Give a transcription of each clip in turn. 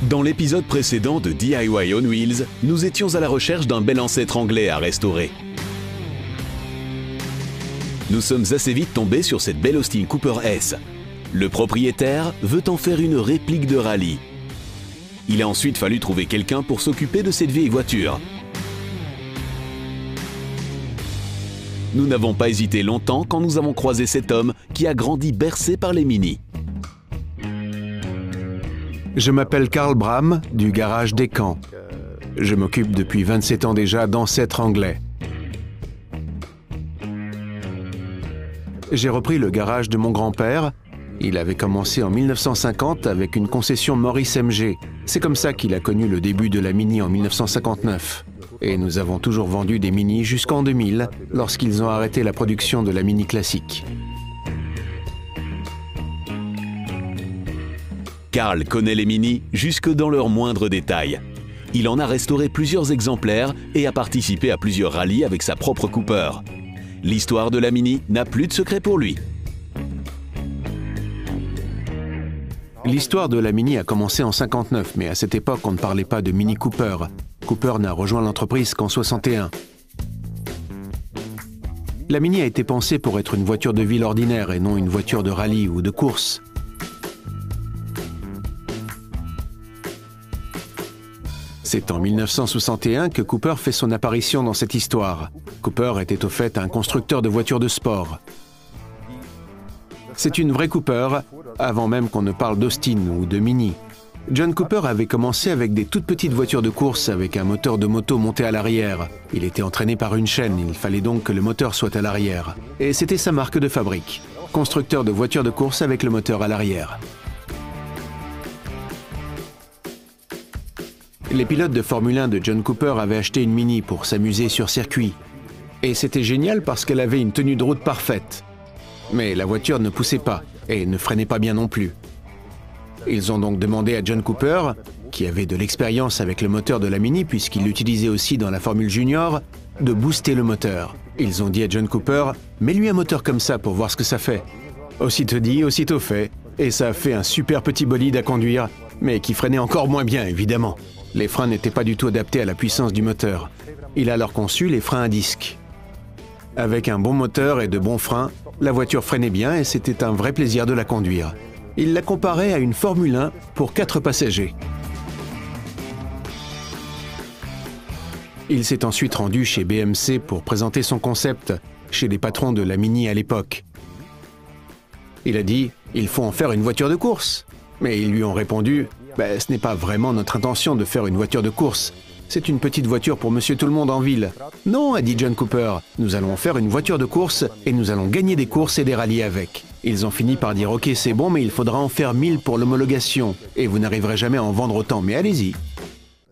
Dans l'épisode précédent de DIY on Wheels, nous étions à la recherche d'un bel ancêtre anglais à restaurer. Nous sommes assez vite tombés sur cette belle Austin Cooper S. Le propriétaire veut en faire une réplique de rallye. Il a ensuite fallu trouver quelqu'un pour s'occuper de cette vieille voiture. Nous n'avons pas hésité longtemps quand nous avons croisé cet homme qui a grandi bercé par les Mini. Je m'appelle Karl Bram, du garage des Camps. Je m'occupe depuis 27 ans déjà d'ancêtres anglais. J'ai repris le garage de mon grand-père. Il avait commencé en 1950 avec une concession Maurice MG. C'est comme ça qu'il a connu le début de la Mini en 1959. Et nous avons toujours vendu des Mini jusqu'en 2000, lorsqu'ils ont arrêté la production de la Mini classique. Karl connaît les Mini jusque dans leurs moindres détails. Il en a restauré plusieurs exemplaires et a participé à plusieurs rallyes avec sa propre Cooper. L'histoire de la Mini n'a plus de secret pour lui. L'histoire de la Mini a commencé en 59, mais à cette époque, on ne parlait pas de Mini Cooper. Cooper n'a rejoint l'entreprise qu'en 61. La Mini a été pensée pour être une voiture de ville ordinaire et non une voiture de rallye ou de course. C'est en 1961 que Cooper fait son apparition dans cette histoire. Cooper était au fait un constructeur de voitures de sport. C'est une vraie Cooper, avant même qu'on ne parle d'Austin ou de Mini. John Cooper avait commencé avec des toutes petites voitures de course avec un moteur de moto monté à l'arrière. Il était entraîné par une chaîne, il fallait donc que le moteur soit à l'arrière. Et c'était sa marque de fabrique. Constructeur de voitures de course avec le moteur à l'arrière. Les pilotes de Formule 1 de John Cooper avaient acheté une Mini pour s'amuser sur circuit. Et c'était génial parce qu'elle avait une tenue de route parfaite. Mais la voiture ne poussait pas et ne freinait pas bien non plus. Ils ont donc demandé à John Cooper, qui avait de l'expérience avec le moteur de la Mini puisqu'il l'utilisait aussi dans la Formule Junior, de booster le moteur. Ils ont dit à John Cooper, mets-lui un moteur comme ça pour voir ce que ça fait. Aussitôt dit, aussitôt fait. Et ça a fait un super petit bolide à conduire, mais qui freinait encore moins bien évidemment. Les freins n'étaient pas du tout adaptés à la puissance du moteur. Il a alors conçu les freins à disque. Avec un bon moteur et de bons freins, la voiture freinait bien et c'était un vrai plaisir de la conduire. Il la comparait à une Formule 1 pour 4 passagers. Il s'est ensuite rendu chez BMC pour présenter son concept chez les patrons de la Mini à l'époque. Il a dit « Il faut en faire une voiture de course ». Mais ils lui ont répondu « Ce n'est pas vraiment notre intention de faire une voiture de course. C'est une petite voiture pour monsieur tout le monde en ville. » « Non, a dit John Cooper, nous allons faire une voiture de course et nous allons gagner des courses et des rallyes avec. » Ils ont fini par dire « Ok, c'est bon, mais il faudra en faire 1000 pour l'homologation et vous n'arriverez jamais à en vendre autant, mais allez-y. »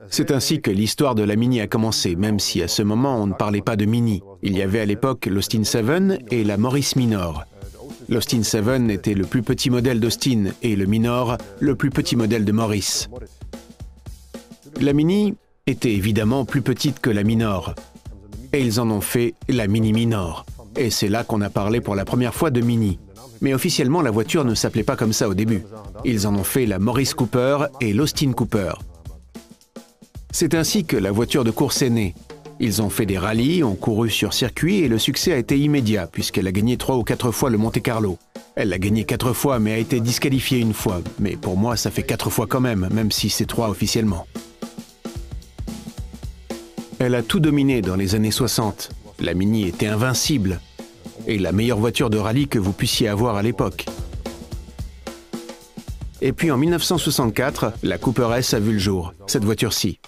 C'est ainsi que l'histoire de la Mini a commencé, même si à ce moment on ne parlait pas de Mini. Il y avait à l'époque l'Austin 7 et la Morris Minor. L'Austin 7 était le plus petit modèle d'Austin et le Minor, le plus petit modèle de Morris. La Mini était évidemment plus petite que la Minor. Et ils en ont fait la Mini Minor. Et c'est là qu'on a parlé pour la première fois de Mini. Mais officiellement, la voiture ne s'appelait pas comme ça au début. Ils en ont fait la Morris Cooper et l'Austin Cooper. C'est ainsi que la voiture de course est née. Ils ont fait des rallyes, ont couru sur circuit et le succès a été immédiat puisqu'elle a gagné 3 ou 4 fois le Monte-Carlo. Elle l'a gagné 4 fois mais a été disqualifiée une fois. Mais pour moi, ça fait 4 fois quand même si c'est 3 officiellement. Elle a tout dominé dans les années 60. La Mini était invincible et la meilleure voiture de rallye que vous puissiez avoir à l'époque. Et puis en 1964, la Cooper S a vu le jour, cette voiture-ci.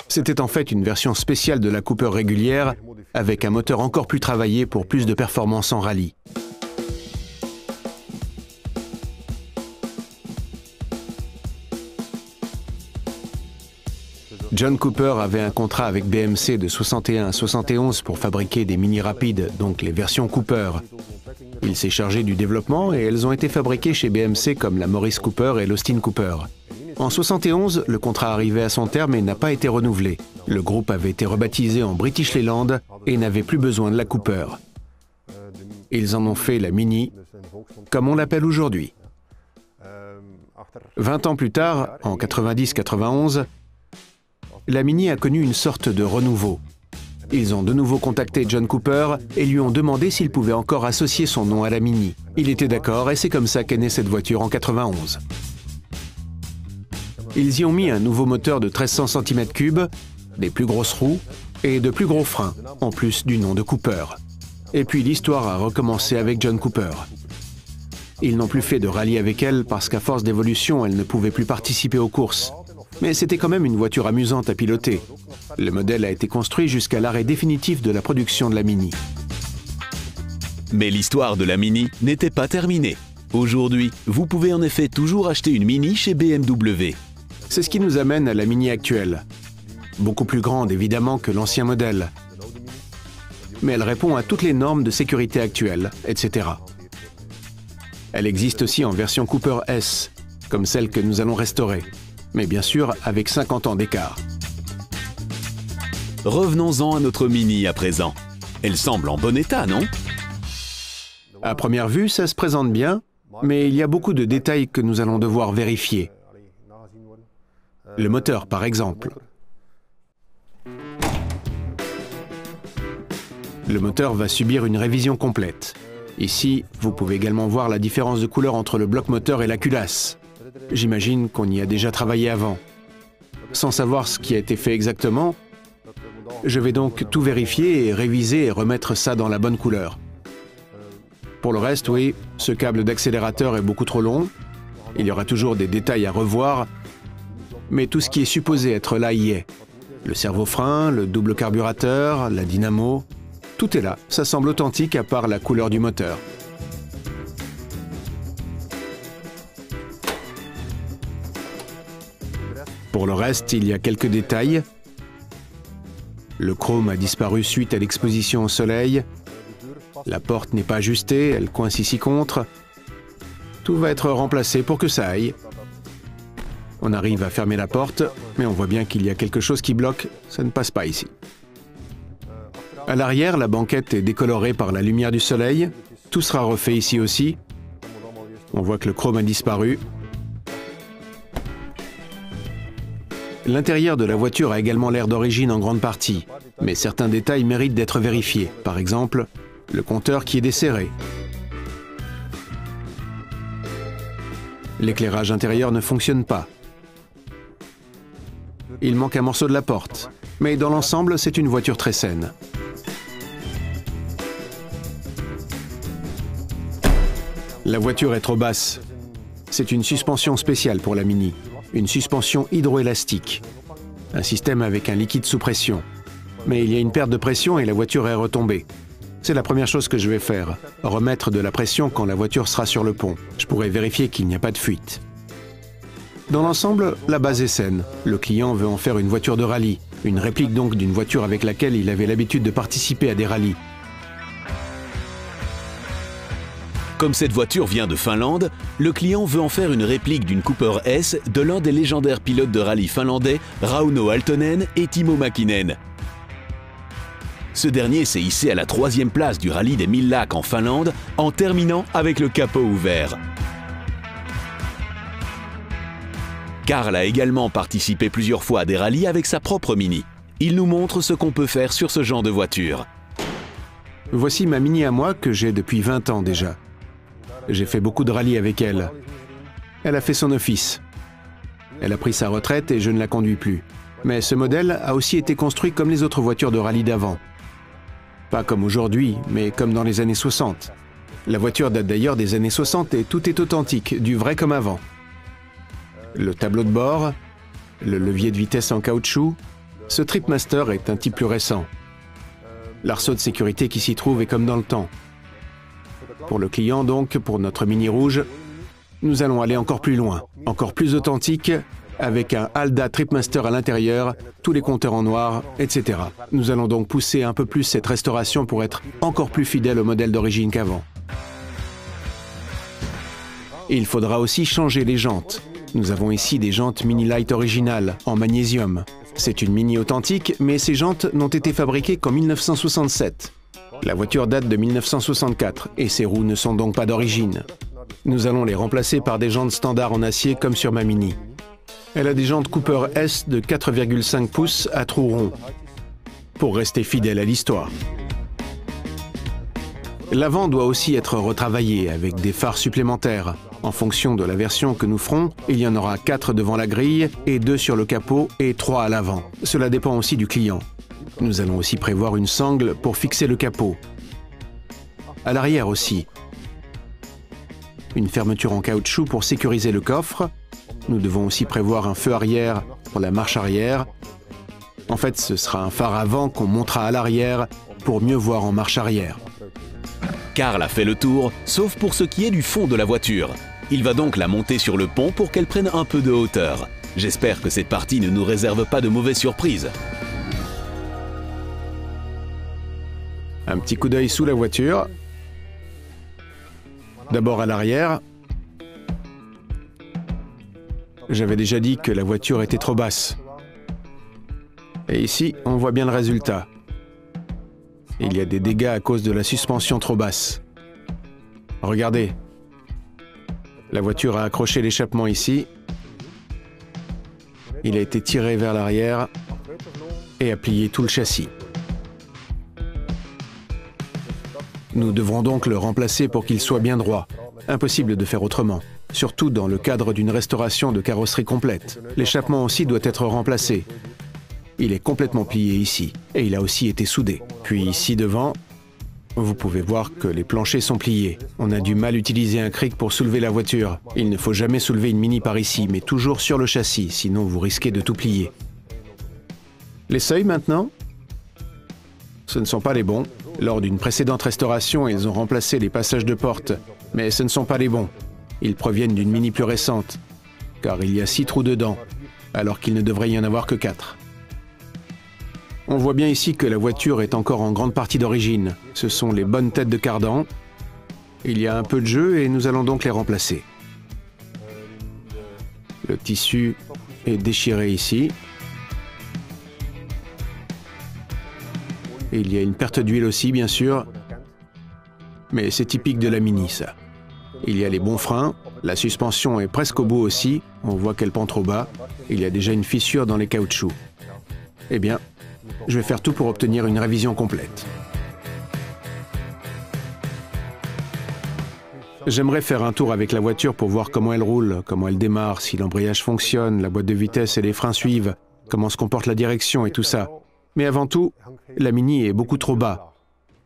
C'était en fait une version spéciale de la Cooper régulière avec un moteur encore plus travaillé pour plus de performance en rallye. John Cooper avait un contrat avec BMC de 61 à 71 pour fabriquer des Mini rapides, donc les versions Cooper. Il s'est chargé du développement et elles ont été fabriquées chez BMC comme la Morris Cooper et l'Austin Cooper. En 71, le contrat arrivait à son terme et n'a pas été renouvelé. Le groupe avait été rebaptisé en British Leyland et n'avait plus besoin de la Cooper. Ils en ont fait la Mini, comme on l'appelle aujourd'hui. 20 ans plus tard, en 90-91, la Mini a connu une sorte de renouveau. Ils ont de nouveau contacté John Cooper et lui ont demandé s'il pouvait encore associer son nom à la Mini. Il était d'accord et c'est comme ça qu'est née cette voiture en 91. Ils y ont mis un nouveau moteur de 1300 cm3, des plus grosses roues et de plus gros freins, en plus du nom de Cooper. Et puis l'histoire a recommencé avec John Cooper. Ils n'ont plus fait de rallye avec elle parce qu'à force d'évolution, elle ne pouvait plus participer aux courses. Mais c'était quand même une voiture amusante à piloter. Le modèle a été construit jusqu'à l'arrêt définitif de la production de la Mini. Mais l'histoire de la Mini n'était pas terminée. Aujourd'hui, vous pouvez en effet toujours acheter une Mini chez BMW. C'est ce qui nous amène à la Mini actuelle. Beaucoup plus grande évidemment que l'ancien modèle. Mais elle répond à toutes les normes de sécurité actuelles, etc. Elle existe aussi en version Cooper S, comme celle que nous allons restaurer. Mais bien sûr avec 50 ans d'écart. Revenons-en à notre Mini à présent. Elle semble en bon état, non? À première vue, ça se présente bien, mais il y a beaucoup de détails que nous allons devoir vérifier. Le moteur, par exemple. Le moteur va subir une révision complète. Ici, vous pouvez également voir la différence de couleur entre le bloc moteur et la culasse. J'imagine qu'on y a déjà travaillé avant. Sans savoir ce qui a été fait exactement, je vais donc tout vérifier et réviser et remettre ça dans la bonne couleur. Pour le reste, oui, ce câble d'accélérateur est beaucoup trop long. Il y aura toujours des détails à revoir, mais tout ce qui est supposé être là y est. Le servo-frein, le double carburateur, la dynamo, tout est là. Ça semble authentique à part la couleur du moteur. Pour le reste, il y a quelques détails. Le chrome a disparu suite à l'exposition au soleil. La porte n'est pas ajustée, elle coince ici contre. Tout va être remplacé pour que ça aille. On arrive à fermer la porte, mais on voit bien qu'il y a quelque chose qui bloque, ça ne passe pas ici. À l'arrière, la banquette est décolorée par la lumière du soleil. Tout sera refait ici aussi. On voit que le chrome a disparu. L'intérieur de la voiture a également l'air d'origine en grande partie, mais certains détails méritent d'être vérifiés. Par exemple, le compteur qui est desserré. L'éclairage intérieur ne fonctionne pas. Il manque un morceau de la porte, mais dans l'ensemble, c'est une voiture très saine. La voiture est trop basse. C'est une suspension spéciale pour la Mini, une suspension hydroélastique, un système avec un liquide sous pression. Mais il y a une perte de pression et la voiture est retombée. C'est la première chose que je vais faire, remettre de la pression quand la voiture sera sur le pont. Je pourrai vérifier qu'il n'y a pas de fuite. Dans l'ensemble, la base est saine. Le client veut en faire une voiture de rallye, une réplique donc d'une voiture avec laquelle il avait l'habitude de participer à des rallyes. Comme cette voiture vient de Finlande, le client veut en faire une réplique d'une Cooper S de l'un des légendaires pilotes de rallye finlandais Rauno Aaltonen et Timo Mäkinen. Ce dernier s'est hissé à la 3e place du rallye des 1000 lacs en Finlande en terminant avec le capot ouvert. Carl a également participé plusieurs fois à des rallyes avec sa propre Mini. Il nous montre ce qu'on peut faire sur ce genre de voiture. Voici ma Mini à moi que j'ai depuis 20 ans déjà. J'ai fait beaucoup de rallyes avec elle. Elle a fait son office. Elle a pris sa retraite et je ne la conduis plus. Mais ce modèle a aussi été construit comme les autres voitures de rallye d'avant. Pas comme aujourd'hui, mais comme dans les années 60. La voiture date d'ailleurs des années 60 et tout est authentique, du vrai comme avant. Le tableau de bord, le levier de vitesse en caoutchouc, ce Tripmaster est un type plus récent. L'arceau de sécurité qui s'y trouve est comme dans le temps. Pour le client donc, pour notre Mini rouge, nous allons aller encore plus loin, encore plus authentique, avec un Halda Tripmaster à l'intérieur, tous les compteurs en noir, etc. Nous allons donc pousser un peu plus cette restauration pour être encore plus fidèle au modèle d'origine qu'avant. Il faudra aussi changer les jantes. Nous avons ici des jantes Mini Light originales, en magnésium. C'est une Mini authentique, mais ces jantes n'ont été fabriquées qu'en 1967. La voiture date de 1964, et ses roues ne sont donc pas d'origine. Nous allons les remplacer par des jantes standards en acier comme sur ma Mini. Elle a des jantes Cooper S de 4,5 pouces à trous ronds, pour rester fidèle à l'histoire. L'avant doit aussi être retravaillé avec des phares supplémentaires. En fonction de la version que nous ferons, il y en aura 4 devant la grille et 2 sur le capot et 3 à l'avant. Cela dépend aussi du client. Nous allons aussi prévoir une sangle pour fixer le capot. À l'arrière aussi. Une fermeture en caoutchouc pour sécuriser le coffre. Nous devons aussi prévoir un feu arrière pour la marche arrière. En fait, ce sera un phare avant qu'on montera à l'arrière pour mieux voir en marche arrière. Karl a fait le tour, sauf pour ce qui est du fond de la voiture. Il va donc la monter sur le pont pour qu'elle prenne un peu de hauteur. J'espère que cette partie ne nous réserve pas de mauvaises surprises. Un petit coup d'œil sous la voiture. D'abord à l'arrière. J'avais déjà dit que la voiture était trop basse. Et ici, on voit bien le résultat. Il y a des dégâts à cause de la suspension trop basse. Regardez. La voiture a accroché l'échappement ici. Il a été tiré vers l'arrière et a plié tout le châssis. Nous devrons donc le remplacer pour qu'il soit bien droit. Impossible de faire autrement, surtout dans le cadre d'une restauration de carrosserie complète. L'échappement aussi doit être remplacé. Il est complètement plié ici, et il a aussi été soudé. Puis ici devant, vous pouvez voir que les planchers sont pliés. On a du mal utiliser un cric pour soulever la voiture. Il ne faut jamais soulever une Mini par ici, mais toujours sur le châssis, sinon vous risquez de tout plier. Les seuils maintenant, ce ne sont pas les bons. Lors d'une précédente restauration, ils ont remplacé les passages de porte, mais ce ne sont pas les bons. Ils proviennent d'une Mini plus récente, car il y a 6 trous dedans, alors qu'il ne devrait y en avoir que 4. On voit bien ici que la voiture est encore en grande partie d'origine. Ce sont les bonnes têtes de cardan. Il y a un peu de jeu et nous allons donc les remplacer. Le tissu est déchiré ici. Et il y a une perte d'huile aussi, bien sûr. Mais c'est typique de la Mini, ça. Il y a les bons freins. La suspension est presque au bout aussi. On voit qu'elle pend trop bas. Il y a déjà une fissure dans les caoutchoucs. Eh bien, je vais faire tout pour obtenir une révision complète. J'aimerais faire un tour avec la voiture pour voir comment elle roule, comment elle démarre, si l'embrayage fonctionne, la boîte de vitesse et les freins suivent, comment se comporte la direction et tout ça. Mais avant tout, la Mini est beaucoup trop bas.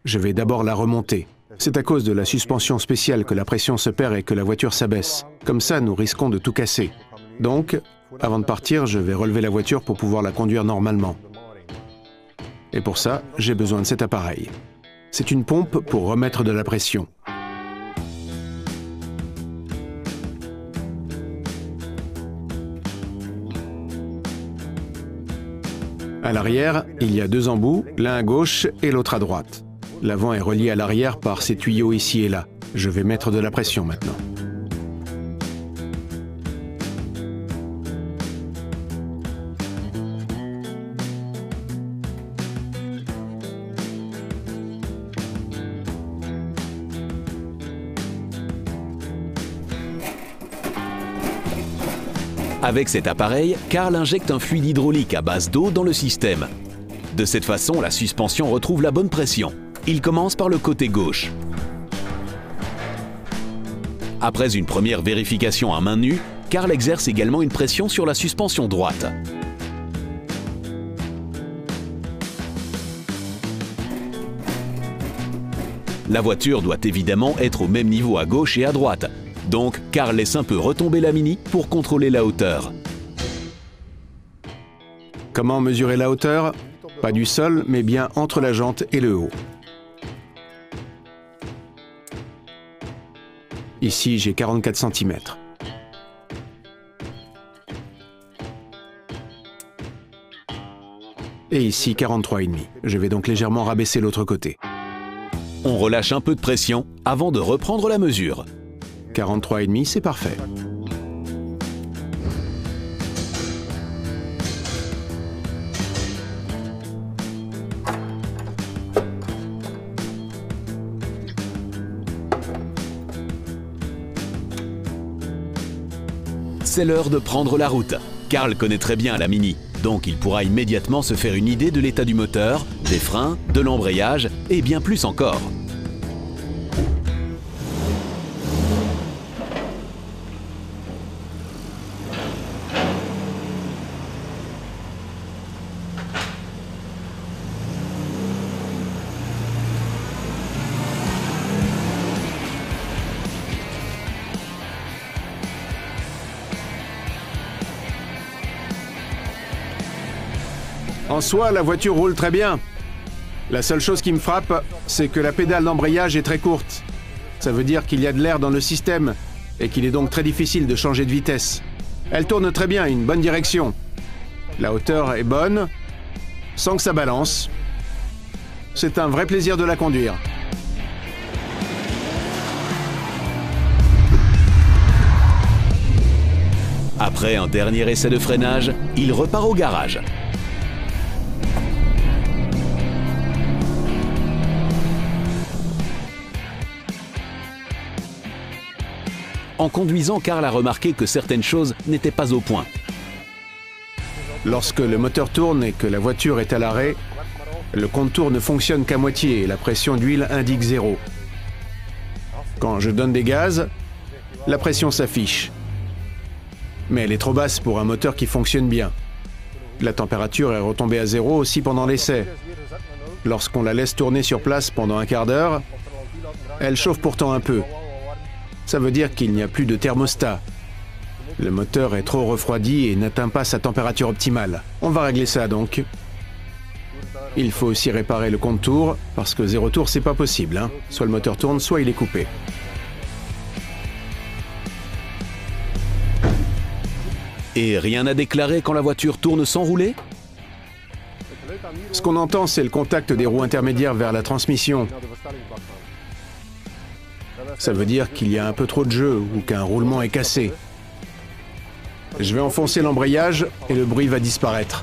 Je vais d'abord la remonter. C'est à cause de la suspension spéciale que la pression se perd et que la voiture s'abaisse. Comme ça, nous risquons de tout casser. Donc, avant de partir, je vais relever la voiture pour pouvoir la conduire normalement. Et pour ça, j'ai besoin de cet appareil. C'est une pompe pour remettre de la pression. À l'arrière, il y a 2 embouts, l'un à gauche et l'autre à droite. L'avant est relié à l'arrière par ces tuyaux ici et là. Je vais mettre de la pression maintenant. Avec cet appareil, Karl injecte un fluide hydraulique à base d'eau dans le système. De cette façon, la suspension retrouve la bonne pression. Il commence par le côté gauche. Après une première vérification à main nue, Karl exerce également une pression sur la suspension droite. La voiture doit évidemment être au même niveau à gauche et à droite. Donc, Karl laisse un peu retomber la Mini pour contrôler la hauteur. Comment mesurer la hauteur? Pas du sol, mais bien entre la jante et le haut. Ici, j'ai 44 cm. Et ici, 43,5. Je vais donc légèrement rabaisser l'autre côté. On relâche un peu de pression avant de reprendre la mesure. 43,5, c'est parfait. C'est l'heure de prendre la route. Karl connaît très bien la Mini, donc il pourra immédiatement se faire une idée de l'état du moteur, des freins, de l'embrayage et bien plus encore. En soi, la voiture roule très bien. La seule chose qui me frappe, c'est que la pédale d'embrayage est très courte. Ça veut dire qu'il y a de l'air dans le système et qu'il est donc très difficile de changer de vitesse. Elle tourne très bien, une bonne direction. La hauteur est bonne, sans que ça balance. C'est un vrai plaisir de la conduire. Après un dernier essai de freinage, il repart au garage. En conduisant, Karl a remarqué que certaines choses n'étaient pas au point. Lorsque le moteur tourne et que la voiture est à l'arrêt, le compte-tours ne fonctionne qu'à moitié et la pression d'huile indique 0. Quand je donne des gaz, la pression s'affiche. Mais elle est trop basse pour un moteur qui fonctionne bien. La température est retombée à 0 aussi pendant l'essai. Lorsqu'on la laisse tourner sur place pendant un quart d'heure, elle chauffe pourtant un peu. Ça veut dire qu'il n'y a plus de thermostat. Le moteur est trop refroidi et n'atteint pas sa température optimale. On va régler ça donc. Il faut aussi réparer le compte-tours, parce que 0 tour c'est pas possible, hein. Soit le moteur tourne, soit il est coupé. Et rien à déclarer quand la voiture tourne sans rouler? Ce qu'on entend, c'est le contact des roues intermédiaires vers la transmission. Ça veut dire qu'il y a un peu trop de jeu ou qu'un roulement est cassé. Je vais enfoncer l'embrayage et le bruit va disparaître.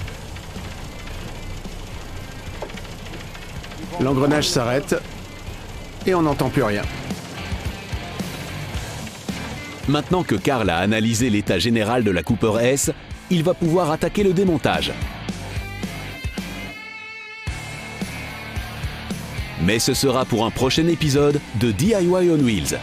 L'engrenage s'arrête et on n'entend plus rien. Maintenant que Karl a analysé l'état général de la Cooper S, il va pouvoir attaquer le démontage. Mais ce sera pour un prochain épisode de DIY on Wheels.